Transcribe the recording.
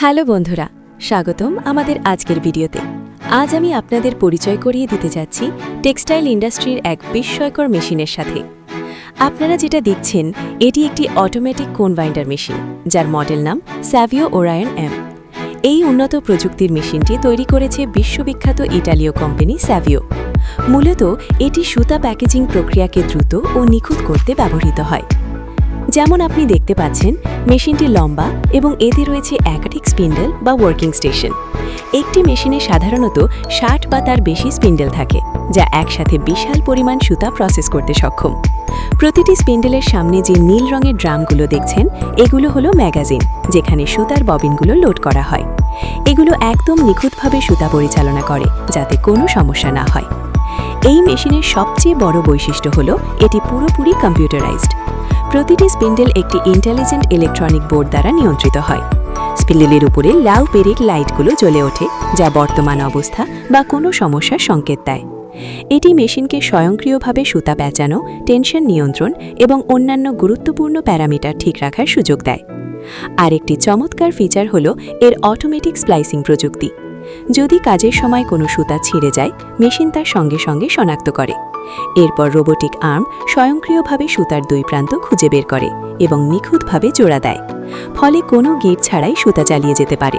Hello বন্ধুরা, স্বাগতম আমাদের আজকের ভিডিওতে। আজ আমি আপনাদের পরিচয় করিয়ে দিতে যাচ্ছি টেক্সটাইল ইন্ডাস্ট্রির এক বিস্ময়কর মেশিনের সাথে। আপনারা যেটা দেখছেন এটি একটি অটোমেটিক কোন বাইন্ডার মেশিন, যার মডেল নাম স্যাভিও ওরায়ন এম। এই উন্নত প্রযুক্তির মেশিনটি তৈরি করেছে বিশ্ববিখ্যাত ইটালীয় কোম্পানি স্যাভিও। মূলত এটি সুতা প্যাকেজিং প্রক্রিয়াকে দ্রুত ও নিখুঁত করতে ব্যবহৃত হয়। যেমন আপনি দেখতে পাচ্ছেন, মেশিনটি লম্বা এবং এতে রয়েছে একাধিক স্পিন্ডেল বা ওয়ার্কিং স্টেশন। একটি মেশিনে সাধারণত 60 বা তার বেশি স্পিন্ডেল থাকে, যা একসাথে বিশাল পরিমাণ সুতা প্রসেস করতে সক্ষম। প্রতিটি স্পিন্ডেলের সামনে যে নীল রঙের ড্রামগুলো দেখছেন, এগুলো হলো ম্যাগাজিন, যেখানে সুতার ববিনগুলো লোড করা হয়। এগুলো একদম নিখুঁতভাবে সুতা পরিচালনা করে, যাতে কোনো সমস্যা না হয়। এই মেশিনের সবচেয়ে বড় বৈশিষ্ট্য হলো এটি পুরোপুরি কম্পিউটারাইজড। প্রতিটি স্পিন্ডেল একটি ইন্টেলিজেন্ট ইলেকট্রনিক বোর্ড দ্বারা নিয়ন্ত্রিত হয়। স্পিন্ডেলের উপরে লাল পেরিক লাইটগুলো জ্বলে ওঠে, যা বর্তমান অবস্থা বা কোনো সমস্যার সংকেত দেয়। এটি মেশিনকে স্বয়ংক্রিয়ভাবে সুতা পেঁচানো, টেনশন নিয়ন্ত্রণ এবং অন্যান্য গুরুত্বপূর্ণ প্যারামিটার ঠিক রাখার সুযোগ দেয়। আরেকটি চমৎকার ফিচার হল এর অটোমেটিক স্প্লাইসিং প্রযুক্তি। যদি কাজের সময় কোনো সুতা ছিঁড়ে যায়, মেশিন তার সঙ্গে সঙ্গে শনাক্ত করে। এরপর রোবোটিক আর্ম স্বয়ংক্রিয়ভাবে সুতার দুই প্রান্ত খুঁজে বের করে এবং নিখুঁতভাবে জোড়া দেয়। ফলে কোনো গিট ছাড়াই সুতা চালিয়ে যেতে পারে।